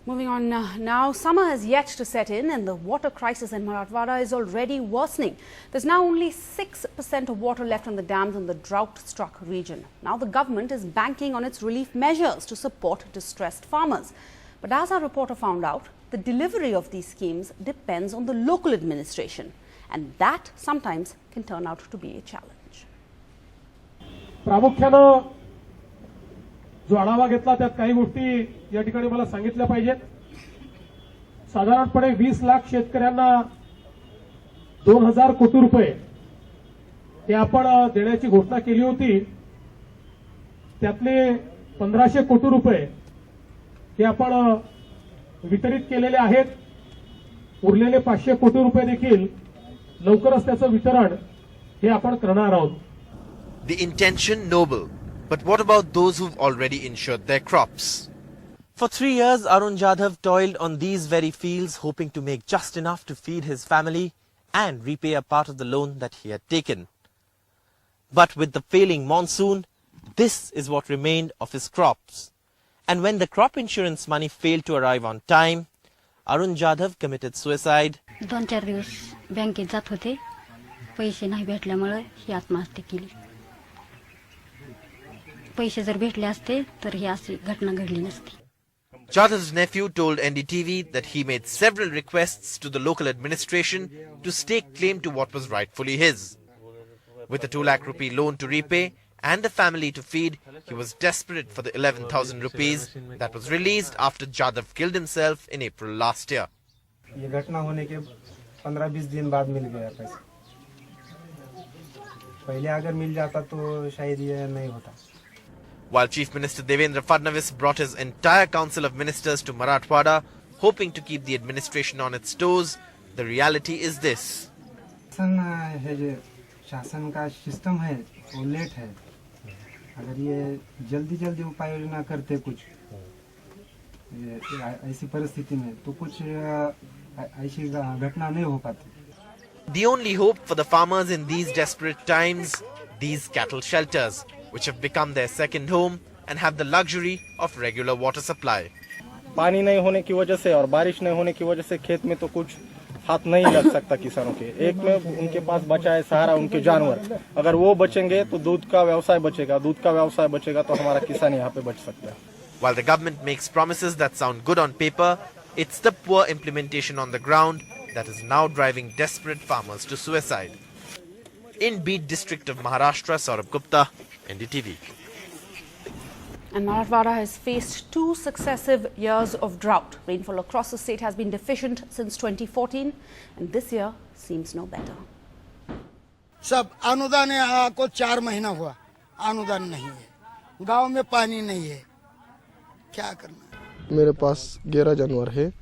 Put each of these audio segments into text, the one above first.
Moving on now, summer has yet to set in and the water crisis in Marathwada is already worsening. There's now only 6% of water left on the dams in the drought-struck region. Now the government is banking on its relief measures to support distressed farmers. But as our reporter found out, the delivery of these schemes depends on the local administration. And that sometimes can turn out to be a challenge. प्रामुख्यानं जो आढावा घेतला त्यात काही गोष्टी या ठिकाणी मला सांगितल्या पाहिजेत. साधारणपणे 20 लाख शेतकऱ्यांना 2000 कोटी रुपये हे आपण देण्याची घोषणा केली होती. त्यातले 1500 कोटी रुपये हे आपण वितरित केलेले आहेत. उरलेले 500 कोटी रुपये देखील लवकरच त्याचं वितरण हे आपण करणार आहोत. The intention noble. But what about those who've already insured their crops? For 3 years, Arun Jadhav toiled on these very fields, hoping to make just enough to feed his family and repay a part of the loan that he had taken. But with the failing monsoon, this is what remained of his crops. And when the crop insurance money failed to arrive on time, Arun Jadhav committed suicide. 2-4 दिवस बँकेत जात होते, पैसे नाही भेटल्यामुळे ही आत्महत्या केली. पैसे जर भेटले असते तर ही अशी घटना घडली नसती. Jadhav's nephew told NDTV that he made several requests to the local administration to stake claim to what was rightfully his. With a 2 lakh rupee loan to repay and a family to feed, he was desperate for the 11,000 rupees that was released after Jadhav killed himself in April last year. ये घटना होने के 15-20 दिन बाद मिल गया पैसा. पहले अगर मिल जाता तो शायद ये नहीं होता. While Chief Minister Devendra Fadnavis brought his entire council of ministers to Marathwada, hoping to keep the administration on its toes, the reality is this. शासन का सिस्टम है वो लेट है. अगर ये जल्दी उपाय योजना करते कुछ ऐसी परिस्थिति में तो कुछ ऐसी घटना नहीं हो पाती. The only hope for the farmers in these desperate times, these cattle shelters, which have become their second home and have the luxury of regular water supply. पानी नहीं होने की वजह से और बारिश नहीं होने की वजह से खेत में तो कुछ हाथ नहीं लग सकता किसानों के. एक में उनके पास बचा है सहारा उनके जानवर. अगर वो बचेंगे तो दूध का व्यवसाय बचेगा. दूध का व्यवसाय बचेगा तो हमारा किसान यहाँ पे बच सकता है. While the government makes promises that sound good on paper, it's the poor implementation on the ground that is now driving desperate farmers to suicide. In Beed district of Maharashtra, Saurabh Gupta, NDTV. And Marathwada has faced 2 successive years of drought. Rainfall across the state has been deficient since 2014 and this year seems no better. सब अनुदान है को 4 महीना हुआ, अनुदान नहीं है, गांव में पानी नहीं है, क्या करना. मेरे पास 11 जानवर है,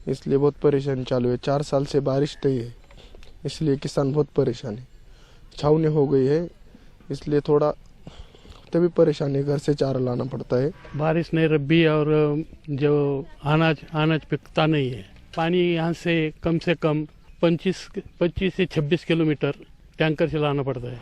इसलिए बहुत परेशानी चालू है. 4 साल से बारिश नहीं है, इसलिए किसान बहुत परेशान है. छावनी हो गई है, इसलिए थोड़ा तभी परेशानी, घर से चारा लाना पड़ता है. बारिश नहीं, रब्बी और जो अनाज पिकता नहीं है. पानी यहाँ से कम 25 से 26 किलोमीटर टैंकर से लाना पड़ता है.